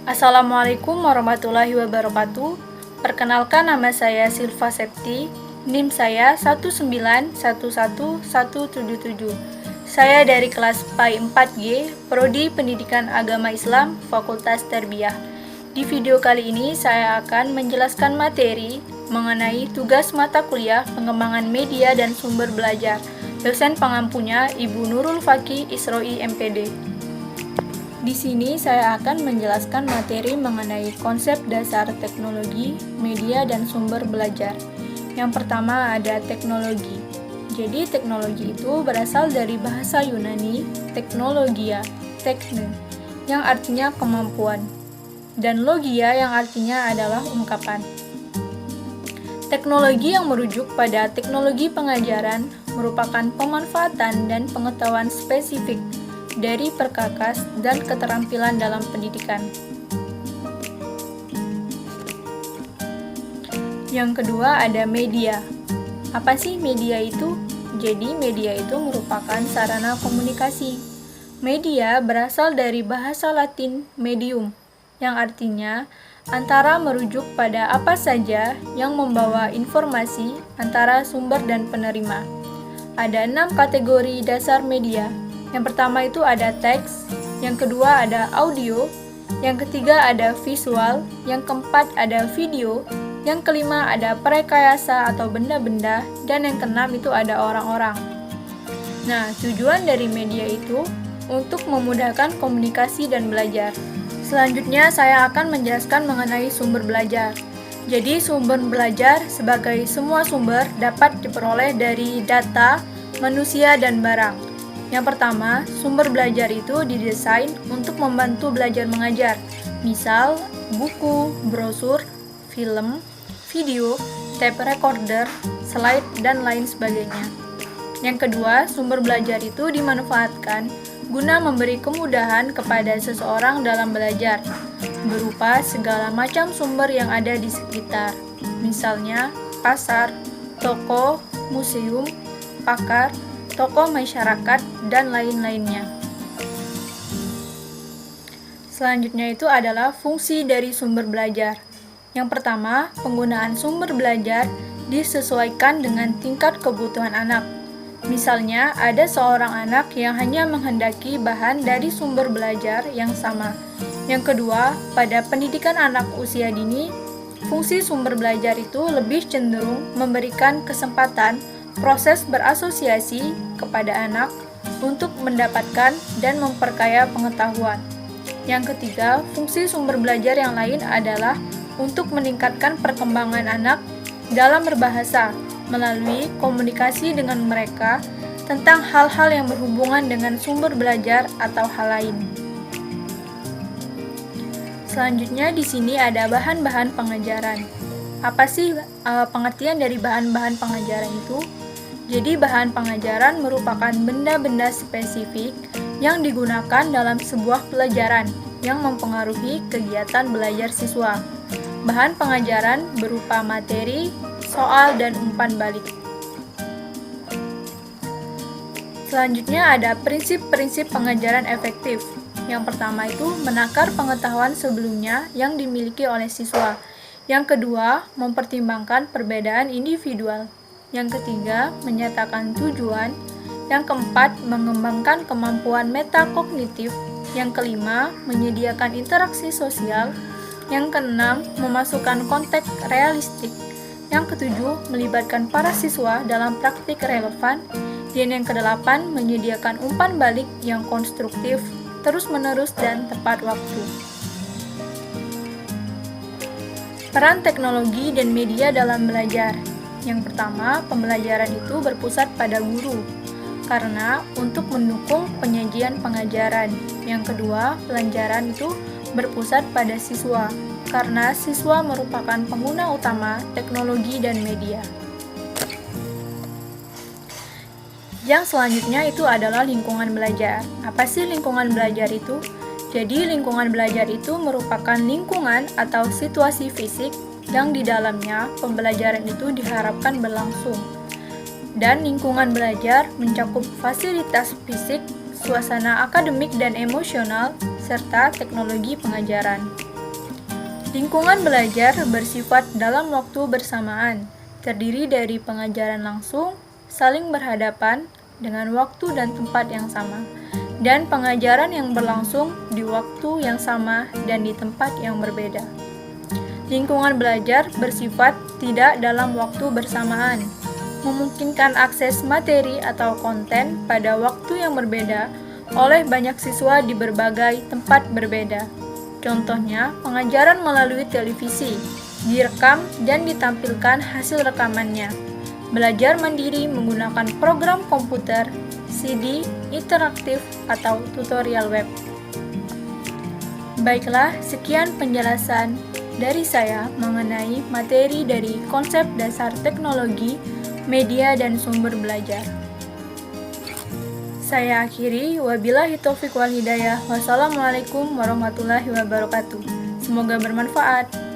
Assalamualaikum warahmatullahi wabarakatuh. Perkenalkan, nama saya Silva Septi, NIM saya 1911177. Saya dari kelas PAI 4G, Prodi Pendidikan Agama Islam, Fakultas Tarbiyah. Di video kali ini saya akan menjelaskan materi mengenai tugas mata kuliah pengembangan media dan sumber belajar. Dosen pengampunya Ibu Nurul Faki Isroi MPD. Di sini saya akan menjelaskan materi mengenai konsep dasar teknologi, media, dan sumber belajar. Yang pertama ada teknologi. Jadi teknologi itu berasal dari bahasa Yunani teknologia, tekne, yang artinya kemampuan, dan logia yang artinya adalah ungkapan. Teknologi yang merujuk pada teknologi pengajaran merupakan pemanfaatan dan pengetahuan spesifik dari perkakas dan keterampilan dalam pendidikan. Yang kedua ada media. Apa sih media itu? Jadi media itu merupakan sarana komunikasi. Media berasal dari bahasa Latin medium, yang artinya antara merujuk pada apa saja yang membawa informasi antara sumber dan penerima. Ada 6 kategori dasar media. Yang pertama itu ada teks, yang kedua ada audio, yang ketiga ada visual, yang keempat ada video, yang kelima ada perekayasa atau benda-benda, dan yang keenam itu ada orang-orang. Nah, tujuan dari media itu untuk memudahkan komunikasi dan belajar. Selanjutnya saya akan menjelaskan mengenai sumber belajar. Jadi sumber belajar sebagai semua sumber dapat diperoleh dari data, manusia, dan barang. Yang pertama, sumber belajar itu didesain untuk membantu belajar mengajar. Misal, buku, brosur, film, video, tape recorder, slide, dan lain sebagainya. Yang kedua, sumber belajar itu dimanfaatkan guna memberi kemudahan kepada seseorang dalam belajar, berupa segala macam sumber yang ada di sekitar. Misalnya, pasar, toko, museum, pakar, tokoh masyarakat, dan lain-lainnya. Selanjutnya itu adalah fungsi dari sumber belajar. Yang pertama, penggunaan sumber belajar disesuaikan dengan tingkat kebutuhan anak. Misalnya, ada seorang anak yang hanya menghendaki bahan dari sumber belajar yang sama. Yang kedua, pada pendidikan anak usia dini, fungsi sumber belajar itu lebih cenderung memberikan kesempatan proses berasosiasi kepada anak untuk mendapatkan dan memperkaya pengetahuan. Yang ketiga, fungsi sumber belajar yang lain adalah untuk meningkatkan perkembangan anak dalam berbahasa melalui komunikasi dengan mereka tentang hal-hal yang berhubungan dengan sumber belajar atau hal lain. Selanjutnya di sini ada bahan-bahan pengajaran. Apa sih pengertian dari bahan-bahan pengajaran itu? Jadi bahan pengajaran merupakan benda-benda spesifik yang digunakan dalam sebuah pelajaran yang mempengaruhi kegiatan belajar siswa. Bahan pengajaran berupa materi, soal, dan umpan balik. Selanjutnya ada prinsip-prinsip pengajaran efektif. Yang pertama itu menakar pengetahuan sebelumnya yang dimiliki oleh siswa. Yang kedua, mempertimbangkan perbedaan individual. Yang ketiga, menyatakan tujuan. Yang keempat, mengembangkan kemampuan metakognitif. Yang kelima, menyediakan interaksi sosial. Yang keenam, memasukkan konteks realistik. Yang ketujuh, melibatkan para siswa dalam praktik relevan. Dan yang kedelapan, menyediakan umpan balik yang konstruktif, terus-menerus, dan tepat waktu. Peran teknologi dan media dalam belajar. Yang pertama, pembelajaran itu berpusat pada guru, karena untuk mendukung penyajian pengajaran. Yang kedua, pelajaran itu berpusat pada siswa, karena siswa merupakan pengguna utama teknologi dan media. Yang selanjutnya itu adalah lingkungan belajar. Apa sih lingkungan belajar itu? Jadi lingkungan belajar itu merupakan lingkungan atau situasi fisik yang di dalamnya pembelajaran itu diharapkan berlangsung. Dan lingkungan belajar mencakup fasilitas fisik, suasana akademik dan emosional, serta teknologi pengajaran. Lingkungan belajar bersifat dalam waktu bersamaan, terdiri dari pengajaran langsung, saling berhadapan dengan waktu dan tempat yang sama, dan pengajaran yang berlangsung di waktu yang sama dan di tempat yang berbeda. Lingkungan belajar bersifat tidak dalam waktu bersamaan, memungkinkan akses materi atau konten pada waktu yang berbeda oleh banyak siswa di berbagai tempat berbeda. Contohnya, pengajaran melalui televisi, direkam dan ditampilkan hasil rekamannya. Belajar mandiri menggunakan program komputer, CD, interaktif, atau tutorial web. Baiklah, sekian penjelasan dari saya mengenai materi dari konsep dasar teknologi, media, dan sumber belajar. Saya akhiri, wabillahi taufiq wal hidayah. Wassalamualaikum warahmatullahi wabarakatuh. Semoga bermanfaat.